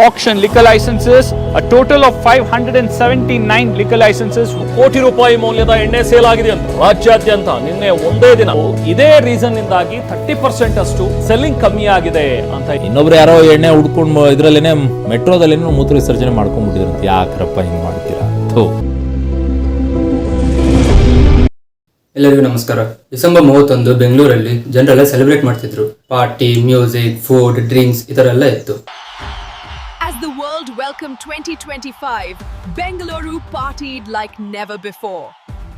auction liquor licenses, a total of 579 liquor licenses. ಕೋಟಿ ರೂಪಾಯಿ ಮೌಲ್ಯದ ಎಣ್ಣೆ ಸೇಲ್ ಆಗಿದೆ ಅಂತ ರಾಜ್ಯಾದ್ಯಂತ ನಿನ್ನೆ ಒಂದೇ ದಿನ. ಇದೇ ರೀಸನ್ ಇಂದಾಗಿ 30% ಅಷ್ಟು ಸೆಲ್ಲಿಂಗ್ ಕಮ್ಮಿ ಆಗಿದೆ ಅಂತ. ಇನ್ನೊಬ್ರು ಯಾರೋ ಎಣ್ಣೆ ಹುಡ್ಕೊಂಡು ಇದ್ರಲ್ಲೇನೆ ಮೆಟ್ರೋದಲ್ಲೇನೋ ಮೂತ್ರ ವಿಸರ್ಜನೆ ಮಾಡ್ಕೊಂಡ್ಬಿಟ್ಟಿದ್ರಂತ. ಯಾಕ್ರಪ್ಪ ಹಿಂಗ್ ಮಾಡ್ತೀರಾ? ಎಲ್ಲರಿಗೂ ನಮಸ್ಕಾರ. ಡಿಸೆಂಬರ್ 31 ಬೆಂಗಳೂರಲ್ಲಿ ಜನರೆಲ್ಲ ಸೆಲೆಬ್ರೇಟ್ ಮಾಡ್ತಿದ್ರು. ಪಾರ್ಟಿ, ಮ್ಯೂಸಿಕ್, ಫುಡ್, ಡ್ರಿಂಕ್ಸ್ ಈ ತರ ಎಲ್ಲ ಇತ್ತು. As the world welcomed 2025, Bengaluru partied like never before.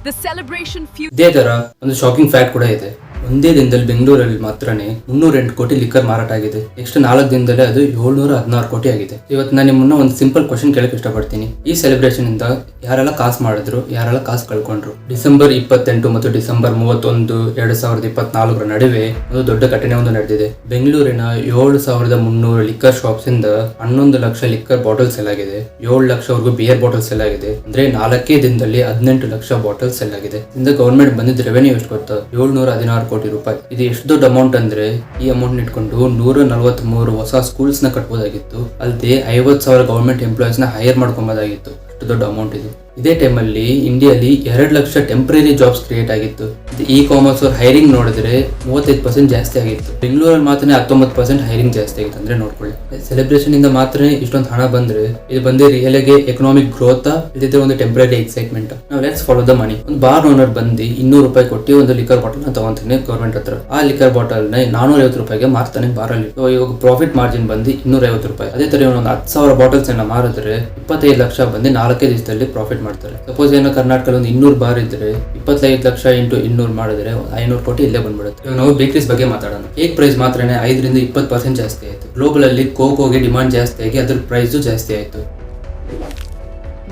The celebration ಇದೇ ತರ ಒಂದು ಶಾಕಿಂಗ್ ಫ್ಯಾಕ್ಟ್ ಕೂಡ ಇದೆ. ಒಂದೇ ದಿನದಲ್ಲಿ ಬೆಂಗಳೂರಲ್ಲಿ ಮಾತ್ರನೇ 308 ಕೋಟಿ ಲಿಕ್ಕರ್ ಮಾರಾಟ ಆಗಿದೆ. ನೆಕ್ಸ್ಟ್ 4 ದಿನದಲ್ಲೇ ಅದು 716 ಕೋಟಿ ಆಗಿದೆ. ಇವತ್ತು ನಾನು ನಿಮ್ಮನ್ನ ಒಂದು ಸಿಂಪಲ್ ಕ್ವಶನ್ ಕೇಳಕ್ಕೆ ಇಷ್ಟಪಡ್ತೀನಿ. ಈ ಸೆಲೆಬ್ರೇಷನ್ ಇಂದ ಯಾರೆಲ್ಲ ಕಾಸು ಮಾಡಿದ್ರು, ಯಾರೆಲ್ಲ ಕಾಸು ಕಳ್ಕೊಂಡ್ರು? ಡಿಸೆಂಬರ್ 28 ಮತ್ತು ಡಿಸೆಂಬರ್ 31, 2024 ನಡುವೆ ಒಂದು ದೊಡ್ಡ ಘಟನೆ ಒಂದು ನಡೆದಿದೆ. ಬೆಂಗಳೂರಿನ 7300 ಲಿಕ್ಕರ್ ಶಾಪ್ಸ್ ಇಂದ 11 ಲಕ್ಷ ಲಿಕ್ಕರ್ ಬಾಟಲ್ ಸೆಲ್ ಆಗಿದೆ. 7 ಲಕ್ಷವರೆಗೂ ಬಿಯರ್ ಬಾಟಲ್ ಸೆಲ್ ಆಗಿದೆ. ಅಂದ್ರೆ 4 ದಿನದಲ್ಲಿ 18 ಲಕ್ಷ ಬಾಟಲ್ ಸೆಲ್ ಆಗಿದೆ. ಇಂದ ಗವರ್ಮೆಂಟ್ ಬಂದಿದ್ದ ರೆವೆನ್ಯೂ ಎಷ್ಟು ಗೊತ್ತಾ? 716 ಕೋಟಿ ರೂಪಾಯಿ. ಇದು ಎಷ್ಟು ದೊಡ್ಡ ಅಮೌಂಟ್ ಅಂದ್ರೆ ಈ ಅಮೌಂಟ್ ಇಟ್ಕೊಂಡು 143 ಹೊಸ ಸ್ಕೂಲ್ಸ್ ನ ಕಟ್ಬೋದಾಗಿತ್ತು. ಅಲ್ಲದೆ 50,000 ಗವರ್ಮೆಂಟ್ ಎಂಪ್ಲಾಯೀಸ್ ನ ಹೈರ್ ಮಾಡ್ಕೊಬೋದಾಗಿತ್ತು. ಅಷ್ಟು ದೊಡ್ಡ ಅಮೌಂಟ್ ಇದು. ಇದೇ ಟೈಮಲ್ಲಿ ಇಂಡಿಯಾದಲ್ಲಿ 2 ಲಕ್ಷ ಟೆಂಪರರಿ ಜಾಬ್ಸ್ ಕ್ರಿಯೇಟ್ ಆಗಿತ್ತು. ಇ ಕಾಮರ್ಸ್ ಅವ್ರ ಹೈರಿಂಗ್ ನೋಡಿದ್ರೆ 35% ಜಾಸ್ತಿ ಆಗಿತ್ತು. ಬೆಂಗಳೂರಲ್ಲಿ ಮಾತ್ರ 19% ಹೈರಿಂಗ್ ಜಾಸ್ತಿ ಆಗಿತ್ತು. ಅಂದ್ರೆ ನೋಡ್ಕೊಳ್ಳಿ, ಸೆಲೆಬ್ರೇಷನ್ ಇಂದ ಮಾತ್ರ ಇಷ್ಟೊಂದು ಹಣ ಬಂದ್ರೆ ಇದು ಬಂದು ರಿಯಲ್ ಆಗಿ ಎಕನಾಮಿಕ್ ಗ್ರೋತ್, ಇದಿದ್ರೆ ಒಂದು ಟೆಂಪರರಿ ಎಕ್ಸೈಟ್ಮೆಂಟ್. ನಾವು ಲೆಟ್ಸ್ ಫಾಲೋ ದ ಮನಿ. ಒಂದು ಬಾರ್ ಓನರ್ ಬಂದು 200 ರೂಪಾಯಿ ಕೊಟ್ಟು ಒಂದು ಲಿಕ್ಕರ್ ಬಾಟಲ್ ನ ತಗೊಂತಾನೆ ಗವರ್ಮೆಂಟ್ ಹತ್ರ. ಆ ಲಿಕ್ಕರ್ ಬಾಟಲ್ ನ 450 ರೂಪಾಯಿಗೆ ಮಾರ್ತಾನೆ ಬಾರಲ್ಲಿ. ಇವಾಗ ಪ್ರಾಫಿಟ್ ಮಾರ್ಜಿನ್ ಬಂದು 250 ರೂಪಾಯಿ. ಅದೇ ತರ ಒಂದು 10,000 ಬಾಟಲ್ಸ್ ಅನ್ನ ಮಾರಿದ್ರೆ 25 ಲಕ್ಷ ಬಂದು 4 ದಿವಸದಲ್ಲಿ ಪ್ರಾಫಿಟ್ ಮಾಡ್ತಾರೆ. ಸಪೋಸ್ ಏನೋ ಕರ್ನಾಟಕದಲ್ಲಿ ಒಂದು 200 ಬಾರ್ ಇದ್ರೆ 25 ಲಕ್ಷ ಇಂಟು 200 ಮಾಡಿದ್ರೆ 500 ಕೋಟಿ ಇಲ್ಲೇ ಬಂದ್ಬಿಡುತ್ತೆ. ಇವಾಗ ನಾವು ಬೇಕರೀಸ್ ಬಗ್ಗೆ ಮಾತಾಡೋಣ. ಕೇಕ್ ಪ್ರೈಸ್ ಮಾತ್ರನೇ 5ರಿಂದ 20% ಜಾಸ್ತಿ ಆಯ್ತು. ಗ್ಲೋಬಲ್ ಅಲ್ಲಿ ಕೋಕೋಗೆ ಡಿಮಾಂಡ್ ಜಾಸ್ತಿ ಆಗಿ ಅದ್ರ ಪ್ರೈಸ್ ಜಾಸ್ತಿ ಆಯ್ತು.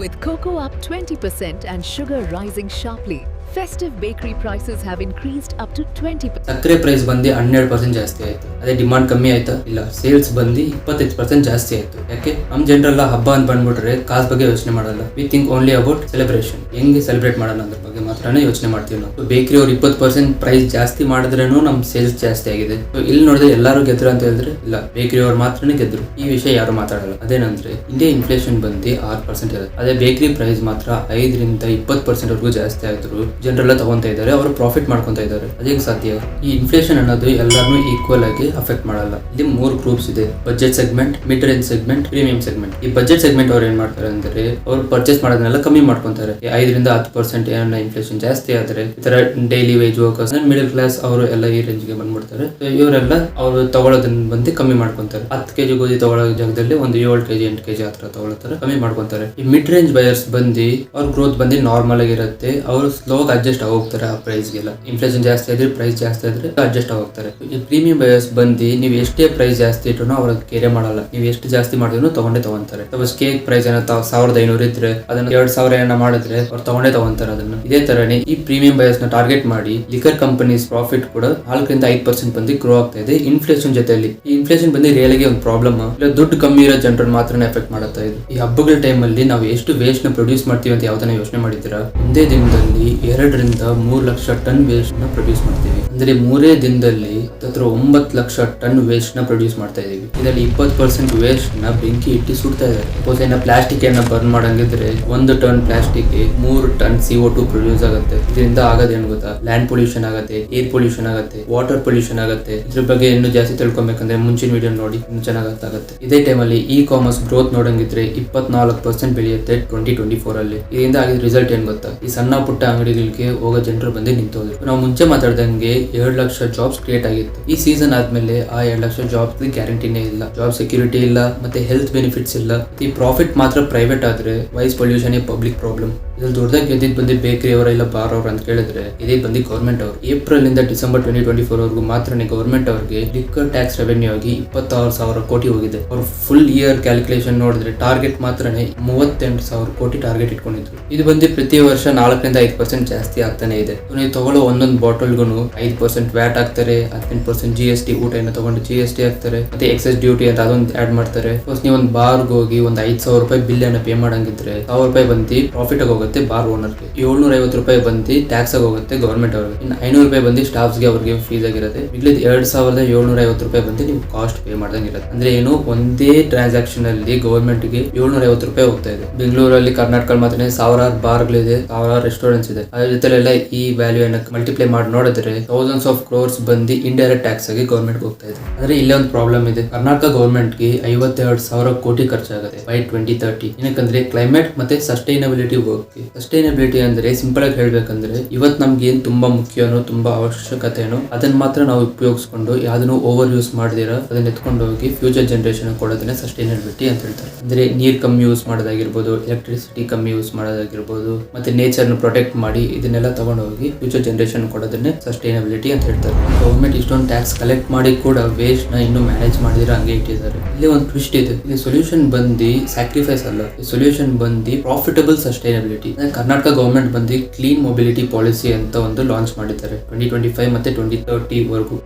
With cocoa up 20% and sugar rising sharply, festive bakery prices have increased up to 20%. ಸಕ್ಕರೆ ಪ್ರೈಸ್ ಬಂದು 12% ಜಾಸ್ತಿ ಆಯ್ತು. ಅದೇ ಡಿಮಾಂಡ್ ಕಮ್ಮಿ ಆಯ್ತಾ? ಇಲ್ಲ, ಸೇಲ್ಸ್ ಬಂದು 25% ಜಾಸ್ತಿ ಆಯ್ತು. ಯಾಕೆ? ನಮ್ ಜನರೆಲ್ಲ ಹಬ್ಬ ಅಂತ ಬಂದ್ಬಿಟ್ರೆ ಕಾಸು ಬಗ್ಗೆ ಯೋಚನೆ ಮಾಡಲ್ಲ. We think only about celebration. ಹೆಂಗೆ ಸೆಲೆಬ್ರೇಟ್ ಮಾಡೋಣ ಅದ್ರ ಬಗ್ಗೆ ಮಾತ್ರನೇ ಯೋಚನೆ ಮಾಡ್ತೀವಿ ನಾವು. ಬೇಕರಿ ಅವ್ರು 20% ಪ್ರೈಸ್ ಜಾಸ್ತಿ ಮಾಡಿದ್ರೇನು ನಮ್ ಸೇಲ್ಸ್ ಜಾಸ್ತಿ ಆಗಿದೆ. ಇಲ್ಲಿ ನೋಡಿದ್ರೆ ಎಲ್ಲರೂ ಗೆದ್ರು ಅಂತ ಹೇಳಿದ್ರೆ ಇಲ್ಲ, ಬೇಕರಿ ಅವ್ರು ಮಾತ್ರನೇ ಗೆದ್ರು. ಈ ವಿಷಯ ಯಾರು ಮಾತಾಡಲ್ಲ. ಅದೇನಂದ್ರೆ ಇಂಡಿಯಾ ಇನ್ಫ್ಲೇಷನ್ ಬಂದು 6% ಇರುತ್ತೆ. ಅದೇ ಬೇಕರಿ ಪ್ರೈಸ್ ಮಾತ್ರ 5ರಿಂದ 20% ವರೆಗೂ ಜಾಸ್ತಿ ಆದ್ರು ಜನರೆಲ್ಲ ತಗೊಂತಾ ಇದ್ದಾರೆ, ಅವರು ಪ್ರಾಫಿಟ್ ಮಾಡ್ಕೊಂತ ಇದ್ದಾರೆ. ಅದೇಗೆ ಸಾಧ್ಯ? ಈ ಇನ್ಫ್ಲೇಷನ್ ಅನ್ನೋದು ಎಲ್ಲಾನು ಈಕ್ವಲ್ ಆಗಿ ಅಫೆಕ್ಟ್ ಮಾಡಲ್ಲ. ಇಲ್ಲಿ 3 ಗ್ರೂಪ್ಸ್ ಇದೆ: budget segment, mid range segment, premium segment. ಈ ಬಜೆಟ್ ಸೆಗ್ಮೆಂಟ್ ಅವ್ರು ಏನ್ ಮಾಡ್ತಾರೆ ಅಂದ್ರೆ ಅವ್ರು ಪರ್ಚೇಸ್ ಮಾಡೋದನ್ನೆಲ್ಲ ಕಮ್ಮಿ ಮಾಡ್ಕೊಂತಾರೆ. 5ರಿಂದ 10% ಏನೋ ಇನ್ಫ್ಲೇಷನ್ ಜಾಸ್ತಿ ಆದ್ರೆ ಈ ತರ daily wage workers, middle class ಅವರು ಎಲ್ಲ ಈ ರೇಂಜ್ ಗೆ ಬಂದ್ಬಿಡ್ತಾರೆ. ಇವರೆಲ್ಲ ಅವರು ತಗೊಳ್ಳೋದನ್ನ ಬಂದು ಕಮ್ಮಿ ಮಾಡ್ಕೊಂತಾರೆ. 10 kg ಗೋಧಿ ತಗೊಳ್ಳೋ ಜಾಗದಲ್ಲಿ ಒಂದು 7 kg 8 kg ಹತ್ರ ತಗೊಳ್ತಾರೆ, ಕಮ್ಮಿ ಮಾಡ್ಕೊಂತಾರೆ. ಈ ಮಿಡ್ ರೇಂಜ್ ಬಯರ್ಸ್ ಬಂದು ಅವ್ರ ಗ್ರೋತ್ ಬಂದು ನಾರ್ಮಲ್ ಆಗಿರುತ್ತೆ. ಅವರು ಸ್ಲೋ ಅಡ್ಜಸ್ಟ್ ಆಗೋಗ್ತಾರೆ ಆ ಪ್ರೈಸ್ ಗೆಲ್ಲ. ಇನ್ಫ್ಲೇಷನ್ ಜಾಸ್ತಿ ಆದ್ರೆ ಪ್ರೈಸ್ ಜಾಸ್ತಿ ಆದ್ರೆ ಅಡ್ಜಸ್ಟ್ ಆಗೋಗ್ತಾರೆ. ಈ ಪ್ರೀಮಿಯಂ ಬಯರ್ಸ್ ಬಂದು ನೀವು ಎಷ್ಟೇ ಪ್ರೈಸ್ ಜಾಸ್ತಿ ಇಟ್ರು ಅವ್ರ ಕೇರೆ ಮಾಡಲ್ಲ. ನೀವು ಎಷ್ಟು ಜಾಸ್ತಿ ಮಾಡಿದ್ರು ತಗೊಂತಾರೆ. ಸಪೋಸ್ ಕೇಕ್ ಪ್ರೈಸ್ ಏನೋ 1500 ಇದ್ರೆ ಅದನ್ನ 2000 ಏನೋ ಮಾಡಿದ್ರೆ ಅವ್ರು ತಗೊಂತಾರೆ ಅದನ್ನ. ಇದೇ ತರನೇ ಈ ಪ್ರೀಮಿಯಂ ಬಯರ್ಸ್ ನ ಟಾರ್ಗೆಟ್ ಮಾಡಿ ಲಿಕರ್ ಕಂಪನೀಸ್ ಪ್ರಾಫಿಟ್ ಕೂಡ 4ರಿಂದ 5% ಬಂದು ಗ್ರೋ ಆಗ್ತಾ ಇದೆ ಇನ್ಫ್ಲೇಷನ್ ಜೊತೆಯಲ್ಲಿ. ಈ ಇನ್ಫ್ಲೇಷನ್ ಬಂದು ರಿಯಲ್ ಆಗಿ ಒಂದು ಪ್ರಾಬ್ಲಮ್. ಇಲ್ಲ, ದುಡ್ಡು ಕಮ್ಮಿ ಇರೋ ಜನರನ್ನ ಮಾತ್ರ ಎಫೆಕ್ಟ್ ಮಾಡುತ್ತಾ ಇದೆ. ಈ ಹಬ್ಬಗಳ ಟೈಮ್ ಅಲ್ಲಿ ನಾವು ಎಷ್ಟು ವೇಸ್ಟ್ ನ ಪ್ರೊಡ್ಯೂಸ್ ಮಾಡ್ತೀವಿ ಅಂತ ಯಾವ್ದನ್ನ ಯೋಚನೆ ಮಾಡಿದ್ದೀರಾ? ಒಂದೇ ದಿನದಲ್ಲಿ 2ರಿಂದ 3 ಲಕ್ಷ ಟನ್ ವೇಸ್ಟ್ ನ ಪ್ರೊಡ್ಯೂಸ್ ಮಾಡ್ತೀವಿ. ಅಂದ್ರೆ 3 ದಿನದಲ್ಲಿ 9 ಲಕ್ಷ ಟನ್ ವೇಸ್ಟ್ ನ ಪ್ರೊಡ್ಯೂಸ್ ಮಾಡ್ತಾ ಇದೀವಿ. ಇದರಲ್ಲಿ 20% ವೇಸ್ಟ್ ನ ಬೆಂಕಿ ಇಟ್ಟು ಸುಡ್ತಾ ಇದ್ದಾರೆ. ಸಪೋಸ್ ಏನ ಪ್ಲಾಸ್ಟಿಕ್ ಏನ ಬರ್ನ್ ಮಾಡಂಗಿದ್ರೆ 1 ton plastic 3 ton CO2 produce ಆಗುತ್ತೆ. ಇದರಿಂದ ಆಗೋದೇನು ಗೊತ್ತಾ? ಲ್ಯಾಂಡ್ ಪೊಲ್ಯೂಷನ್ ಆಗುತ್ತೆ, ಏರ್ ಪೊಲ್ಯೂಷನ್ ಆಗುತ್ತೆ, ವಾಟರ್ ಪೊಲ್ಯೂಷನ್ ಆಗುತ್ತೆ. ಇದ್ರ ಬಗ್ಗೆ ಇನ್ನೂ ಜಾಸ್ತಿ ತಿಳ್ಕೊಬೇಕಂದ್ರೆ ಮುಂಚಿನ ವಿಡಿಯೋ ನೋಡಿ, ಇನ್ನೂ ಚೆನ್ನಾಗಿ ಆಗುತ್ತೆ. ಇದೇ ಟೈಮಲ್ಲಿ ಇ ಕಾಮರ್ಸ್ ಗ್ರೋತ್ ನೋಡಂಗಿದ್ರೆ 24% ಬೆಳೆಯುತ್ತೆ 2024 ಅಲ್ಲಿ. ಇದರಿಂದ ಆಗಿದ ರಿಸಲ್ಟ್ ಏನ್ ಗೊತ್ತಾ? ಈ ಸಣ್ಣ ಪುಟ್ಟ ಅಂಗಡಿಗಳಿಗೆ ಹೋಗೋ ಜನರು ಬಂದು ನಿಂತೋದ್ರು. ನಾವು ಮುಂಚೆ ಮಾತಾಡ್ದಂಗೆ 2 ಲಕ್ಷ ಜಾಬ್ಸ್ ಕ್ರಿಯೇಟ್ ಆಗಿತ್ತು. ಈ ಸೀಸನ್ ಆದ್ಮೇಲೆ ಆ 2 ಲಕ್ಷ ಜಾಬ್ಸ್ ಗ್ಯಾರಂಟಿನೇ ಇಲ್ಲ. ಜಾಬ್ ಸೆಕ್ಯೂರಿಟಿ ಇಲ್ಲ, ಮತ್ತೆ ಹೆಲ್ತ್ ಬೆನಿಫಿಟ್ಸ್ ಇಲ್ಲ. ಈ ಪ್ರಾಫಿಟ್ ಮಾತ್ರ ಪ್ರೈವೇಟ್ ಆದ್ರೆ ವಾಯ್ಸ್ ಪೊಲ್ಯೂಷನ್ ಪಬ್ಲಿಕ್ ಪ್ರಾಬ್ಲಮ್. ಇದ್ರಲ್ಲಿ ದೊಡ್ಡದಾಗಿ ಗೆದ್ದಿದ್ ಬಂದು ಬೇಕರಿ ಅವರ ಇಲ್ಲ ಬಾರ್ ಅವ್ರ ಅಂತ ಕೇಳಿದ್ರೆ ಇದೇ ಬಂದು ಗೌರ್ಮೆಂಟ್ ಅವರು. ಏಪ್ರಿಲ್ ಇಂದ ಡಿಸೆಂಬರ್ 2024 ವರೆಗೂ ಮಾತ್ರನೇ ಗೌರ್ಮೆಂಟ್ ಅವ್ರಿಗೆ ಲಿಕ್ಕರ್ ಟ್ಯಾಕ್ಸ್ ರೆವೆನ್ಯೂ ಆಗಿ 26,000 ಕೋಟಿ ಹೋಗಿದೆ. ಅವ್ರು ಫುಲ್ ಇಯರ್ ಕ್ಯಾಲ್ಕುಲೇಷನ್ ನೋಡಿದ್ರೆ ಟಾರ್ಗೆಟ್ ಮಾತ್ರನೇ 38,000 ಕೋಟಿ ಟಾರ್ಗೆಟ್ ಇಟ್ಕೊಂಡಿದ್ರು. ಇದು ಬಂದು ಪ್ರತಿ ವರ್ಷ 4ರಿಂದ 5% ಜಾಸ್ತಿ ಆಗ್ತಾನೆ ಇದೆ. ನೀವು ತಗೊಳ್ಳೋ ಒಂದೊಂದು ಬಾಟಲ್ಗೂ 5% ವ್ಯಾಟ್ ಹಾಕ್ತಾರೆ, 18% GST. ಊಟ ಏನೋ ತಗೊಂಡು GST ಹಾಕ್ತಾರೆ, ಮತ್ತೆ ಎಕ್ಸೆಸ್ ಡ್ಯೂಟಿ ಅಂತ ಅದೊಂದು ಆಡ್ ಮಾಡ್ತಾರೆ. ನೀವು ಒಂದು ಬಾರ್ಗೆ ಹೋಗಿ ಒಂದು 5,000 ರೂಪಾಯಿ ಬಿಲ್ ಅನ್ನ ಪೇ ಮಾಡಂಗಿದ್ರೆ 1,000 ರೂಪಾಯಿ ಬಂದು ಪ್ರಾಫಿಟ್ ಆಗಿ ಹೋಗುತ್ತೆ ಬಾರ್ ಓನರ್ಗೆ, 750 ರೂಪಾಯಿ ಬಂದು ಟ್ಯಾಕ್ಸ್ ಆಗಿ ಹೋಗುತ್ತೆ ಗವರ್ಮೆಂಟ್ ಅವ್ರಿಗೆ, ಇನ್ನು 500 ರೂಪಾಯಿ ಬಂದು ಸ್ಟಾಫ್ಸ್ಗೆ ಅವ್ರಿಗೆ ಫೀಸ್ ಆಗಿರುತ್ತೆ. ಮಿಗ್ಲಿದ್ 2750 ರೂಪಾಯಿ ಬಂದು ನೀವು ಕಾಸ್ಟ್ ಪೇ ಮಾಡ್ದಂಗೆ ಇರುತ್ತೆ. ಅಂದ್ರೆ ಏನು, ಒಂದೇ ಟ್ರಾನ್ಸಾಕ್ಷನ್ ಅಲ್ಲಿ ಗವರ್ಮೆಂಟ್ ಗೆ 750 ರೂಪಾಯಿ ಹೋಗ್ತಾ ಇದೆ. ಬೆಂಗಳೂರಲ್ಲಿ ಕರ್ನಾಟಕ ಮಾತ್ರ ಸಾವಿರಾರು ಬಾರ್ಗಳಿದೆ, ಸಾವಿರಾರು ರೆಸ್ಟೋರೆಂಟ್ಸ್ ಇದೆ. ಅದ್ರ ಜೊತೆಲೆಲ್ಲ ಈ ವ್ಯಾಲ್ಯೂ ಅನ್ನ ಮಲ್ಟಿಪ್ಲೈ ಮಾಡಿ ನೋಡಿದ್ರೆ ಥೌಸಂಡ್ಸ್ ಆಫ್ ಕ್ರೋರ್ಸ್ ಬಂದು ಇಂಡೈರೆಕ್ಟ್ ಟ್ಯಾಕ್ಸ್ ಆಗಿ ಗವರ್ಮೆಂಟ್ ಹೋಗ್ತಾ ಇದೆ. ಆದ್ರೆ ಇಲ್ಲೇ ಒಂದು ಪ್ರಾಬ್ಲಮ್ ಇದೆ. ಕರ್ನಾಟಕ ಗವರ್ಮೆಂಟ್ ಗೆ 52,000 ಕೋಟಿ ಖರ್ಚಾಗುತ್ತೆ ಬೈ 2030. ಏನಕ್ಕಂದ್ರೆ ಕ್ಲೈಮೇಟ್ ಮತ್ತೆ ಸಸ್ಟೈನಬಿಲಿಟಿ ವರ್ಕ್. ಸಸ್ಟೈನಬಿಲಿಟಿ ಅಂದ್ರೆ ಸಿಂಪಲ್ ಆಗಿ ಹೇಳ್ಬೇಕಂದ್ರೆ ಇವತ್ತು ನಮ್ಗೆ ಏನ್ ತುಂಬಾ ಮುಖ್ಯನೋ ತುಂಬಾ ಅವಶ್ಯಕತೆನೋ ಅದನ್ನ ಮಾತ್ರ ನಾವು ಉಪಯೋಗಿಸ್ಕೊಂಡು ಯಾವ್ದನ್ನು ಓವರ್ ಯೂಸ್ ಮಾಡಿದಿರ ಅದನ್ನ ಎತ್ಕೊಂಡು ಹೋಗಿ ಫ್ಯೂಚರ್ ಜನರೇಷನ್ ಕೊಡೋದನ್ನ ಸಸ್ಟೈನಬಿಲಿಟಿ ಅಂತ ಹೇಳ್ತಾರೆ. ಅಂದ್ರೆ ನೀರ್ ಕಮ್ಮಿ ಯೂಸ್ ಮಾಡೋದಾಗಿರ್ಬೋದು, ಎಲೆಕ್ಟ್ರಿಸಿಟಿ ಕಮ್ಮಿ ಯೂಸ್ ಮಾಡೋದಾಗಿರ್ಬೋದು, ಮತ್ತೆ ನೇಚರ್ ನ ಪ್ರೊಟೆಕ್ಟ್ ಮಾಡಿ ಇದನ್ನೆಲ್ಲ ತಗೊಂಡು ಹೋಗಿ ಫ್ಯೂಚರ್ ಜನರೇಷನ್ ಕೊಡೋದನ್ನೇ ಸಸ್ಟೈನಬಿಲಿಟಿ ಅಂತ ಹೇಳ್ತಾರೆ. ಗವರ್ಮೆಂಟ್ ಇಷ್ಟೊಂದು ಟ್ಯಾಕ್ಸ್ ಕಲೆಕ್ಟ್ ಮಾಡಿ ಕೂಡ ವೇಸ್ಟ್ ನ ಇನ್ನೂ ಮ್ಯಾನೇಜ್ ಮಾಡಿದ್ರೆ ಹಂಗೆ ಇಟ್ಟಿದ್ದಾರೆ. ಇಲ್ಲಿ ಒಂದು ಟ್ವಿಸ್ಟ್ ಇದೆ. ಇಲ್ಲಿ ಸೊಲ್ಯೂಷನ್ ಬಂದು ಸ್ಯಾಕ್ರಿಫೈಸ್ ಅಲ್ಲ, ಸೊಲ್ಯೂಷನ್ ಬಂದು ಪ್ರಾಫಿಟಬಲ್ ಸಸ್ಟೈನಬಿಲಿಟಿ. ಕರ್ನಾಟಕ ಗವರ್ಮೆಂಟ್ ಬಂದು ಕ್ಲೀನ್ ಮೊಬಿಲಿಟಿ ಪಾಲಿಸಿ ಅಂತ ಒಂದು ಲಾಂಚ್ ಮಾಡಿದ್ದಾರೆ 2025 ಮತ್ತೆ 2030 ವರೆಗೂ.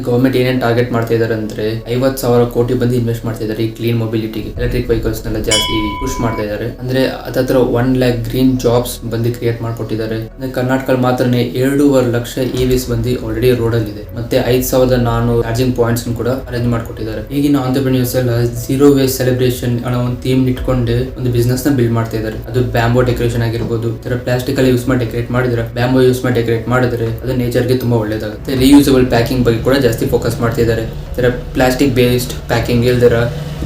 ಗವರ್ಮೆಂಟ್ ಏನೇನು ಟಾರ್ಗೆಟ್ ಮಾಡ್ತಾ ಇದಾರೆ ಅಂದ್ರೆ 50,000 ಕೋಟಿ ಬಂದು ಇನ್ವೆಸ್ಟ್ ಮಾಡ್ತಾ ಇದ್ದಾರೆ ಈ ಕ್ಲೀನ್ ಮೊಬಿಲಿಟಿಗೆ. ಎಲೆಕ್ಟ್ರಿಕ್ ವೆಹಿಕಲ್ಸ್ ನೆಲ್ಲ ಜಾಸ್ತಿ ಪುಷ್ ಮಾಡ್ತಾ ಇದ್ದಾರೆ. ಅಂದ್ರೆ ಅದತ್ರ 1 lakh ಗ್ರೀನ್ ಜಾಬ್ಸ್ ಬಂದು ಕ್ರಿಯೇಟ್ ಮಾಡ್ಕೊಟ್ಟಿದ್ದಾರೆ. ಅಂದ್ರೆ ಕರ್ನಾಟಕ ಮಾತ್ರನೇ 2.5 ಲಕ್ಷ EVs ಬಂದು ಆಲ್ರೆಡಿ ರೋಡ್ ಅಲ್ಲಿ ಇದೆ. ಮತ್ತೆ 5,400 ಚಾರ್ಜಿಂಗ್ ಪಾಯಿಂಟ್ಸ್ ಕೂಡ ಅರೇಂಜ್ ಮಾಡ್ಕೊಟ್ಟಿದ್ದಾರೆ. ಈಗಿನ ಆಂಟರ್ಪ್ರೆನ್ಯೂರ್ಸ್ ಎಲ್ಲ ಝೀರೋ ವೇಸ್ಟ್ ಸೆಲೆಬ್ರೇಷನ್ ಅನ್ನೋ ಒಂದು ಥೀಮ್ ಇಟ್ಕೊಂಡು ಒಂದು ಬಿಸ್ನೆಸ್ ನ ಬಿಲ್ಡ್ ಮಾಡ್ತಾ ಇದ್ದಾರೆ. ಅದು ಬ್ಯಾಂಬೋ ಡೆಕೋರೇಷನ್ ಆಗಿರ್ಬೋದು, ಪ್ಲಾಸ್ಟಿಕ್ ಅಲ್ಲಿ ಯೂಸ್ ಮಾಡಿ ಡೆಕೋರೇಟ್ ಮಾಡಿದ್ರೆ, ಬ್ಯಾಂಬೋ ಯೂಸ್ ಮಾಡಿ ಡೆಕೋರೇಟ್ ಮಾಡಿದ್ರೆ ಅದು ನೇಚರ್ಗೆ ತುಂಬಾ ಒಳ್ಳೇದಾಗುತ್ತೆ. ರೀಯೂಸಬಲ್ ಪ್ಯಾಕಿಂಗ್ ಬಗ್ಗೆ ಕೂಡ ಜಾಸ್ತಿ ಫೋಕಸ್ ಮಾಡ್ತಿದ್ದಾರೆ. ಪ್ಲಾಸ್ಟಿಕ್ ಬೇಸ್ಡ್ ಪ್ಯಾಕಿಂಗ್ ಇಲ್ದಿರ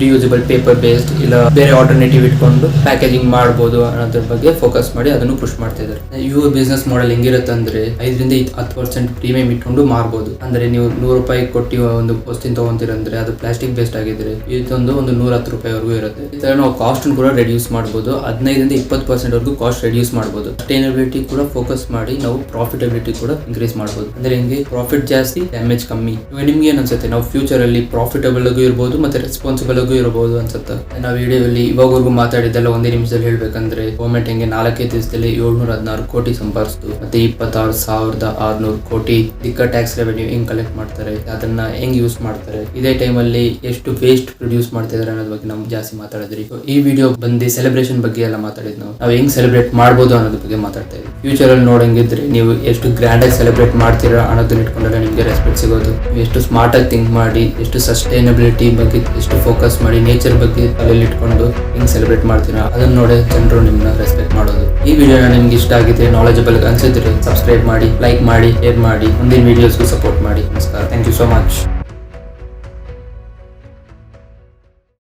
ರಿಯೂಸಬಲ್ ಪೇಪರ್ ಬೇಸ್ಡ್ ಇಲ್ಲ ಬೇರೆ ಆಲ್ಟರ್ನೇಟಿವ್ ಇಟ್ಕೊಂಡು ಪ್ಯಾಕೇಜಿಂಗ್ ಮಾಡ್ಬೋದು ಅನ್ನೋದ್ರ ಬಗ್ಗೆ ಫೋಕಸ್ ಮಾಡಿ ಅದನ್ನು ಪುಷ್ ಮಾಡ್ತಾ ಇದ್ದಾರೆ. ಇವ್ರ ಬಿಸ್ನೆಸ್ ಮಾಡೆಲ್ ಹೆಂಗಿರುತ್ತೆ ಅಂದ್ರೆ 5-10% ಪ್ರೀಮಿಯಂ ಇಟ್ಕೊಂಡು ಮಾರ್ಬೋದು. ಅಂದ್ರೆ ನೀವು 100 ರೂಪಾಯಿ ಕೊಟ್ಟು ಒಂದು ವಸ್ತು ತಗೊಂತೀರಂದ್ರೆ ಅದು ಪ್ಲಾಸ್ಟಿಕ್ ಬೇಸ್ಡ್ ಆಗಿದ್ರೆ ಇದೊಂದು 110 ರೂಪಾಯಿವರೆಗೂ ಇರುತ್ತೆ. ಈ ತರ ನಾವು ಕಾಸ್ಟ್ ಕೂಡ ರೆಡ್ಯೂಸ್ ಮಾಡ್ಬೋದು. 15-20% ವರೆಗೂ ಕಾಸ್ಟ್ ರೆಡ್ಯೂಸ್ ಮಾಡ್ಬೋದು. ಸಸ್ಟೈನಬಿಲಿಟಿ ಕೂಡ ಫೋಕಸ್ ಮಾಡಿ ನಾವು ಪ್ರಾಫಿಟಬಿಲಿಟಿ ಕೂಡ ಇನ್ಕ್ರೀಸ್ ಮಾಡ್ಬೋದು. ಅಂದ್ರೆ ಹೆಂಗೆ, ಪ್ರಾಫಿಟ್ ಜಾಸ್ತಿ, ಡ್ಯಾಮೇಜ್ ಕಮ್ಮಿ. ನಿಮ್ಗೆ ಏನ್ ಅನ್ಸುತ್ತೆ, ನಾವು ಫ್ಯೂಚರ್ ಅಲ್ಲಿ ಪ್ರಾಫಿಟಬಲ್ ಆಗೂ ಇರ್ಬೋದು ಮತ್ತೆ ರೆಸ್ಪಾನ್ಸಿಬಲ್ ಇರಬಹುದು ಅನ್ಸುತ್ತೆ. ನಾವು ವಿಡಿಯೋದಲ್ಲಿ ಇವಾಗವರೆಗೂ ಮಾತಾಡಿದ್ದೆಲ್ಲ ಒಂದೇ ನಿಮಿಷದಲ್ಲಿ ಹೇಳ್ಬೇಕಂದ್ರೆ ಗವರ್ಮೆಂಟ್ ಹೆಂಗೆ 4 ದಿವಸದಲ್ಲಿ 716 ಕೋಟಿ ಸಂಪಾದಿಸ್ತು, ಮತ್ತೆ 26,600 ಕೋಟಿ ದಿಕ್ಕ ಟ್ಯಾಕ್ಸ್ ರೆವೆನ್ಯೂ ಹೆಂಗ್ ಕಲೆಕ್ಟ್ ಮಾಡ್ತಾರೆ, ಅದನ್ನ ಹೆಂಗ್ ಯೂಸ್ ಮಾಡ್ತಾರೆ, ಇದೇ ಟೈಮಲ್ಲಿ ಎಷ್ಟು ವೇಸ್ಟ್ ಪ್ರೊಡ್ಯೂಸ್ ಮಾಡ್ತಿದ್ದಾರೆ ಅನ್ನೋದ್ರ ಬಗ್ಗೆ ನಾವು ಜಾಸ್ತಿ ಮಾತಾಡಿದ್ರಿ. ಈ ವಿಡಿಯೋ ಬಂದು ಸೆಲೆಬ್ರೇಷನ್ ಬಗ್ಗೆ ಎಲ್ಲ ಮಾತಾಡಿದ್ ನಾವು ಹೆಂಗ್ ಸೆಲೆಬ್ರೇಟ್ ಮಾಡ್ಬೋದು ಅನ್ನೋದ್ರ ಬಗ್ಗೆ ಮಾತಾಡ್ತಾ ಇದ್ವಿ. ಫ್ಯೂಚರ್ ಅಲ್ಲಿ ನೋಡಂಗಿದ್ರೆ ನೀವು ಎಷ್ಟು ಗ್ರ್ಯಾಂಡ್ ಆಗಿ ಸೆಲೆಬ್ರೇಟ್ ಮಾಡ್ತೀರಾ ಅನ್ನೋದನ್ನ ಇಟ್ಕೊಂಡಾಗ ನಿಮ್ಗೆ ರೆಸ್ಪೆಕ್ಟ್ ಸಿಗೋದು. ಎಷ್ಟು ಸ್ಮಾರ್ಟ್ ಆಗಿ ಥಿಂಕ್ ಮಾಡಿ, ಎಷ್ಟು ಸಸ್ಟೈನಬಿಲಿಟಿ ಬಗ್ಗೆ ಎಷ್ಟು ಫೋಕಸ್ ಮಾಡಿ, ನೇಚರ್ ಬಗ್ಗೆ ತಲೆಯಲ್ಲಿ ಇಟ್ಕೊಂಡು ಹಿಂಗ್ ಸೆಲೆಬ್ರೇಟ್ ಮಾಡ್ತೀರಾ ಅದನ್ನ ನೋಡಿ ಜನರು ನಿಮ್ಮನ್ನ ರೆಸ್ಪೆಕ್ಟ್ ಮಾಡೋದು. ಈ ವಿಡಿಯೋನ ನಿಮ್ಗೆ ಇಷ್ಟ ಆಗಿದೆ, ನಾಲೆಜಬಲ್ ಅನ್ಸಿದ್ರೆ ಸಬ್ಸ್ಕ್ರೈಬ್ ಮಾಡಿ, ಲೈಕ್ ಮಾಡಿ, ಶೇರ್ ಮಾಡಿ, ಮುಂದಿನ ವಿಡಿಯೋಸ್ಗೂ ಸಪೋರ್ಟ್ ಮಾಡಿ. ನಮಸ್ಕಾರ, ಥ್ಯಾಂಕ್ ಯು ಸೋ ಮಚ್.